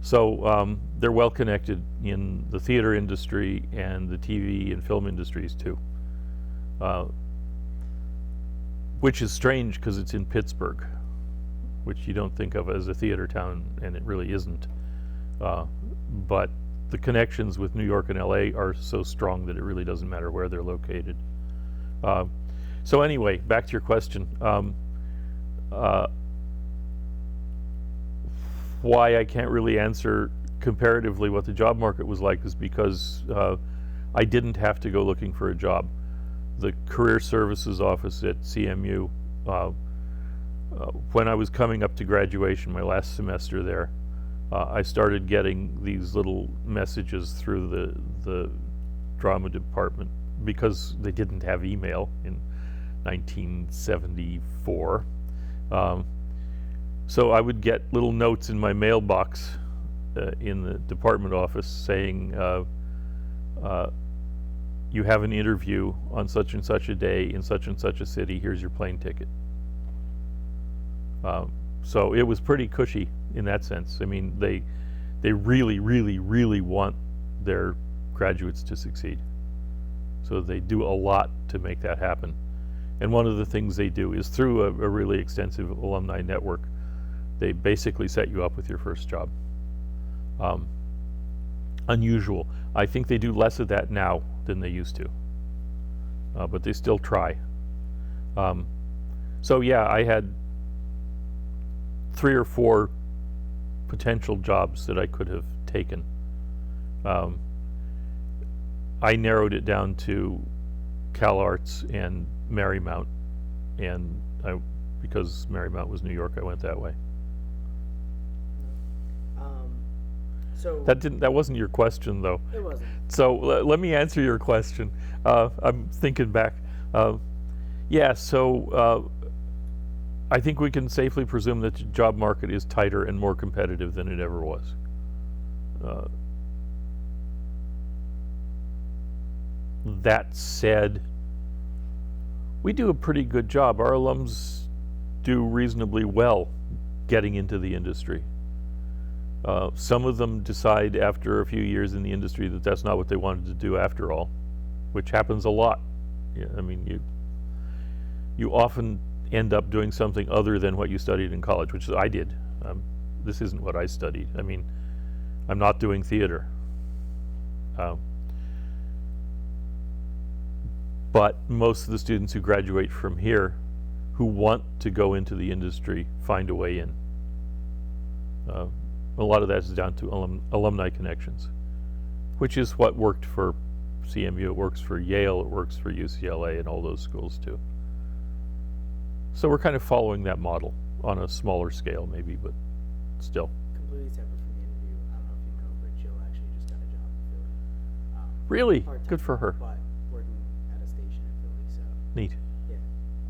So they're well connected in the theater industry and the TV and film industries too, uh, which is strange because it's in Pittsburgh, which you don't think of as a theater town, and it really isn't. Uh, but the connections with New York and LA are so strong that it really doesn't matter where they're located. Uh, so anyway, back to your question. Uh, why I can't really answer comparatively what the job market was like is because I didn't have to go looking for a job. The career services office at CMU, when I was coming up to graduation, my last semester there, I started getting these little messages through the drama department because they didn't have email in 1974. So I would get little notes in my mailbox in the department office saying, you have an interview on such and such a day in such and such a city, here's your plane ticket. So it was pretty cushy in that sense. I mean, they really, really, really want their graduates to succeed. So they do a lot to make that happen. And one of the things they do is through a really extensive alumni network, they basically set you up with your first job. Unusual. I think they do less of that now than they used to, but they still try. So yeah, I had 3 or 4 potential jobs that I could have taken. I narrowed it down to CalArts and Marymount, and because Marymount was New York, I went that way. So That wasn't your question though. it wasn't. So let me answer your question. I'm thinking back. Yeah, so I think we can safely presume that the job market is tighter and more competitive than it ever was. That said, we do a pretty good job. Our alums do reasonably well getting into the industry. Some of them decide after a few years in the industry that that's not what they wanted to do after all, which happens a lot. Yeah, I mean, you often end up doing something other than what you studied in college, which I did. This isn't what I studied. I mean, I'm not doing theater. But most of the students who graduate from here who want to go into the industry find a way in. A lot of that is down to alumni connections, which is what worked for CMU, it works for Yale, it works for UCLA and all those schools too. So we're kind of following that model on a smaller scale maybe, but still. Completely separate from the interview. I don't know if you know, but Jill actually just got a job in Philly. Really? Part-time, Good for her. But working at a station in Philly, so Neat. yeah.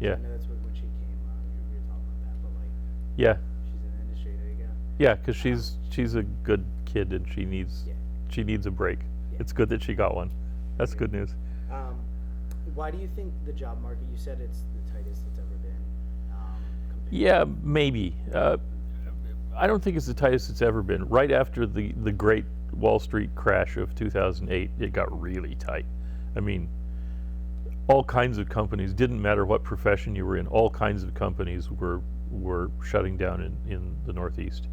Yeah. I know that's when she came, we were talking about that, but like, Yeah. she's in the industry, there you go. Yeah, because she's a good kid and she needs a break. Yeah. It's good that she got one. That's good news. Why do you think the job market, you said it's the tightest it's ever been? Yeah, maybe. I don't think it's the tightest it's ever been. Right after the great Wall Street crash of 2008, it got really tight. I mean, all kinds of companies, didn't matter what profession you were in, all kinds of companies were shutting down in the Northeast.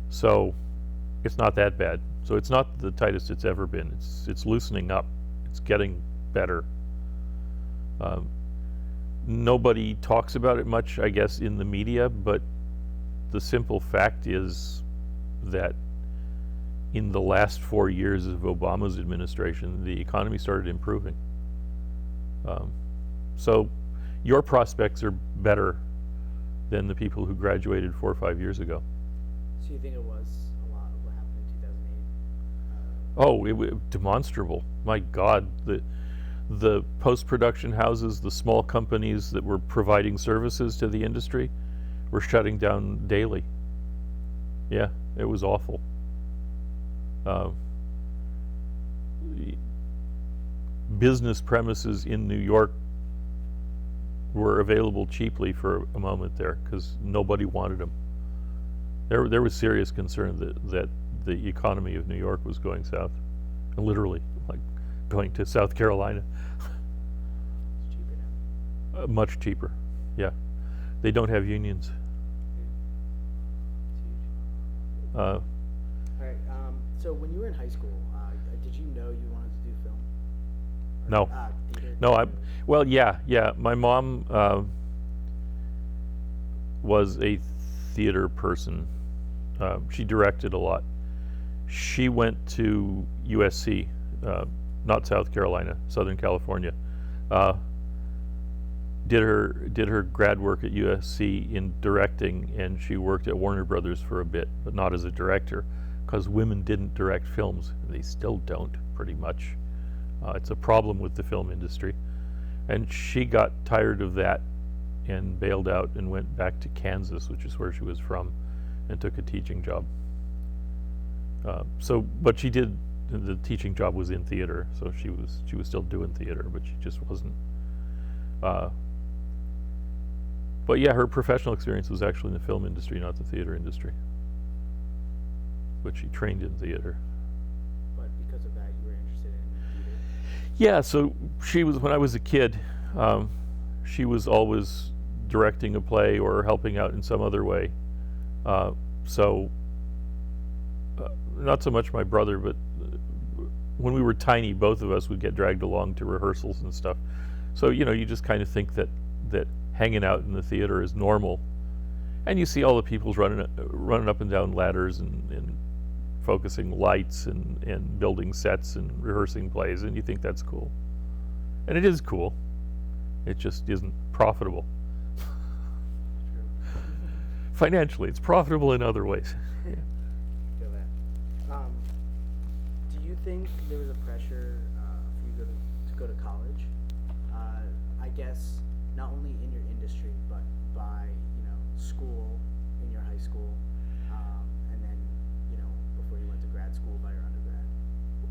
So it's not that bad. So it's not the tightest it's ever been. It's loosening up. It's getting better. Nobody talks about it much, I guess, in the media, but the simple fact is that in the last 4 years of Obama's administration, the economy started improving. So your prospects are better than the people who graduated 4 or 5 years ago. So you think it was a lot of what happened in 2008? Demonstrable. My God, the post-production houses, the small companies that were providing services to the industry were shutting down daily. Yeah, it was awful. Business premises in New York were available cheaply for a moment there because nobody wanted them. There was serious concern that the economy of New York was going south, literally, like going to South Carolina. It's cheaper now. Much cheaper, yeah. They don't have unions. It's huge. Uh, All right. So when you were in high school, did you know you wanted to do film? Or, No. Theater? No, well, yeah. My mom was a theater person. She directed a lot. She went to USC, not South Carolina, Southern California. Did her grad work at USC in directing, and she worked at Warner Brothers for a bit, but not as a director, because women didn't direct films. They still don't, pretty much. It's a problem with the film industry. And she got tired of that and bailed out and went back to Kansas, which is where she was from, and took a teaching job. But she did, the teaching job was in theater, so she was still doing theater, but she just wasn't. But yeah, her professional experience was actually in the film industry, not the theater industry. But she trained in theater. But because of that, you were interested in theater? Yeah, so she was, when I was a kid, she was always directing a play or helping out in some other way. Not so much my brother, but when we were tiny, both of us would get dragged along to rehearsals and stuff. So, you just kind of think that hanging out in the theater is normal. And you see all the people running up and down ladders and focusing lights and building sets and rehearsing plays, and you think that's cool. And it is cool. It just isn't profitable. True. Financially, it's profitable in other ways. Yeah. Feel that. Do you think there was a pressure for you to go to college? I guess not only in your industry, but by school in your high school, and then before you went to grad school by your undergrad.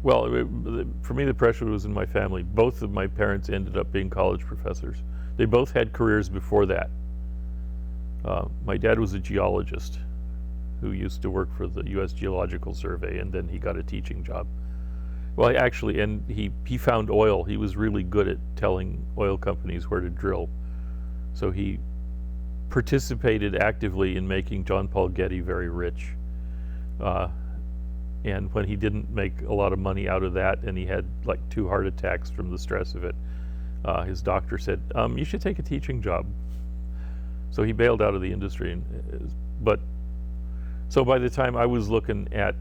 Well, for me, the pressure was in my family. Both of my parents ended up being college professors. They both had careers before that. My dad was a geologist who used to work for the U.S. Geological Survey, and then he got a teaching job. Well, he found oil. He was really good at telling oil companies where to drill. So he participated actively in making John Paul Getty very rich. And when he didn't make a lot of money out of that, and he had like 2 heart attacks from the stress of it, his doctor said, you should take a teaching job. So he bailed out of the industry. So by the time I was looking at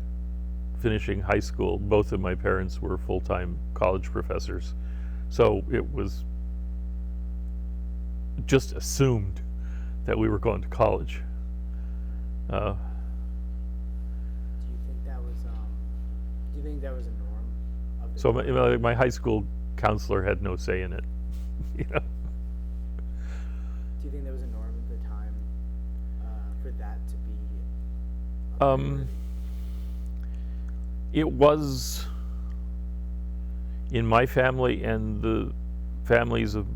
finishing high school, both of my parents were full-time college professors. So it was just assumed that we were going to college. Do you think that was a norm of the So time? my high school counselor had no say in it. Do you think that was a norm at the time for that to be a priority? It was in my family and the families of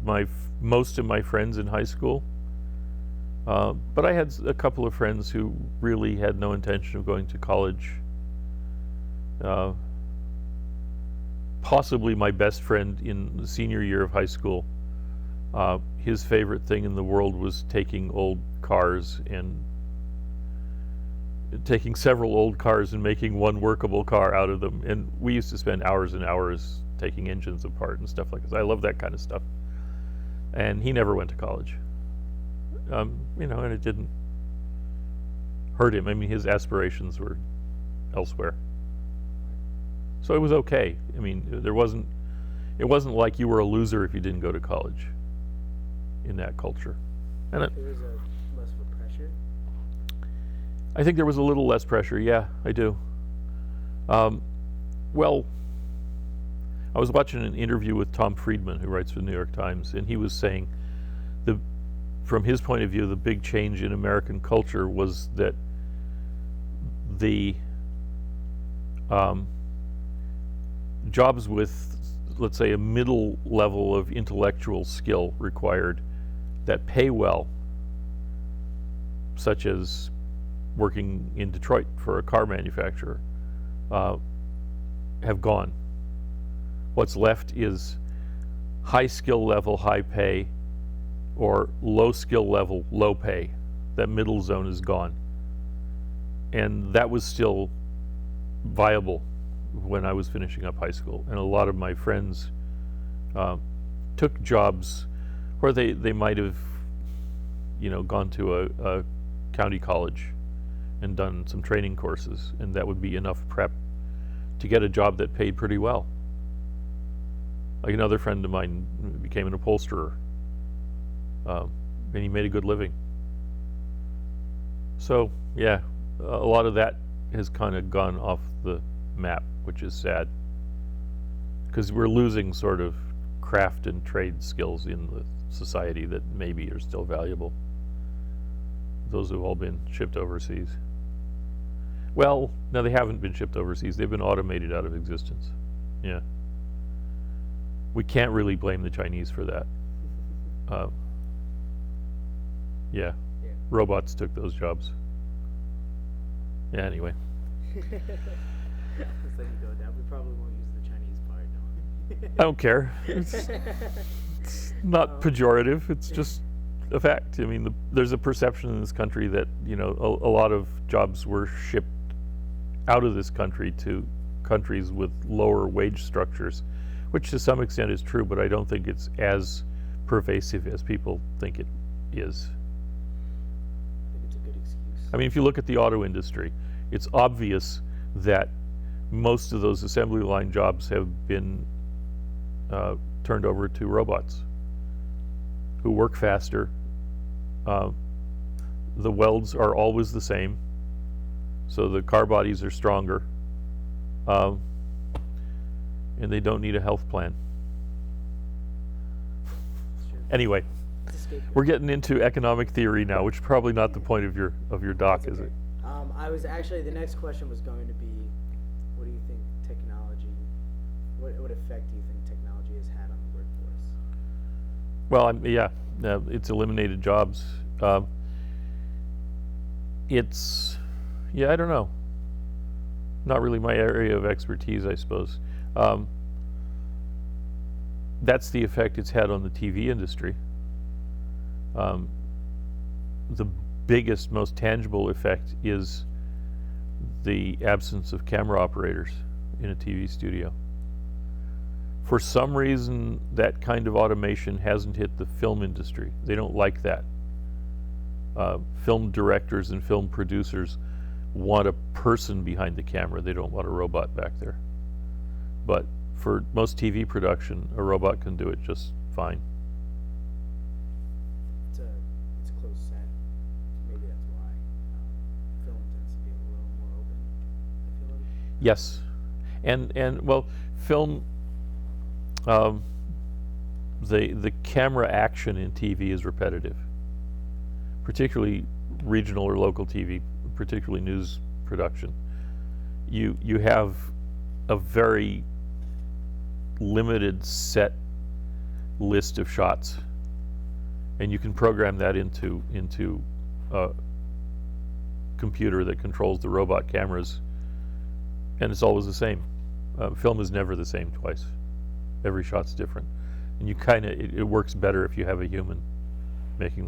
most of my friends in high school. But I had a couple of friends who really had no intention of going to college. Possibly my best friend in the senior year of high school, his favorite thing in the world was taking several old cars and making one workable car out of them. And we used to spend hours and hours taking engines apart and stuff like this. I love that kind of stuff. And he never went to college. And it didn't hurt him. I mean, his aspirations were elsewhere. So it was okay. I mean, it wasn't like you were a loser if you didn't go to college in that culture. And There was less of a pressure? I think there was a little less pressure. Yeah, I do. Well, I was watching an interview with Tom Friedman, who writes for the New York Times, and he was saying from his point of view, the big change in American culture was that the jobs with, let's say, a middle level of intellectual skill required that pay well, such as working in Detroit for a car manufacturer have gone. What's left is high skill level, high pay, or low skill level, low pay. That middle zone is gone. And that was still viable when I was finishing up high school. And a lot of my friends took jobs where they might have, gone to a county college and done some training courses, and that would be enough prep to get a job that paid pretty well. Like another friend of mine became an upholsterer, and he made a good living. So yeah, a lot of that has kind of gone off the map, which is sad, because we're losing sort of craft and trade skills in the society that maybe are still valuable. Those have all been shipped overseas. Well, no, they haven't been shipped overseas. They've been automated out of existence. Yeah. We can't really blame the Chinese for that. Yeah. Robots took those jobs. Yeah, anyway. Just let you go down. We probably won't use the Chinese part, no. I don't care. It's not pejorative. It's just a fact. I mean, there's a perception in this country that, a lot of jobs were shipped out of this country to countries with lower wage structures, which to some extent is true, but I don't think it's as pervasive as people think it is. I think it's a good excuse. I mean, if you look at the auto industry, it's obvious that most of those assembly line jobs have been turned over to robots who work faster. The welds are always the same, so the car bodies are stronger, and they don't need a health plan. Sure. Anyway, It's a scapegoat. we're getting into economic theory now, which is probably not the point of your doc, That's is okay. it? I was actually, the next question was going to be, what do you think technology, what effect do you think technology has had on the workforce? Well, it's eliminated jobs. I don't know. Not really my area of expertise, I suppose. That's the effect it's had on the TV industry. The biggest, most tangible effect is the absence of camera operators in a TV studio. For some reason, that kind of automation hasn't hit the film industry. They don't like that. Film directors and film producers want a person behind the camera. They don't want a robot back there. But for most TV production, a robot can do it just fine. It's a close set. Maybe that's why film tends to be a little more open, I feel like. Yes, and well, film. The camera action in TV is repetitive, particularly regional or local TV, particularly news production. You have a very limited set list of shots, and you can program that into a computer that controls the robot cameras, and it's always the same. Film is never the same twice. Every shot's different, and it works better if you have a human making the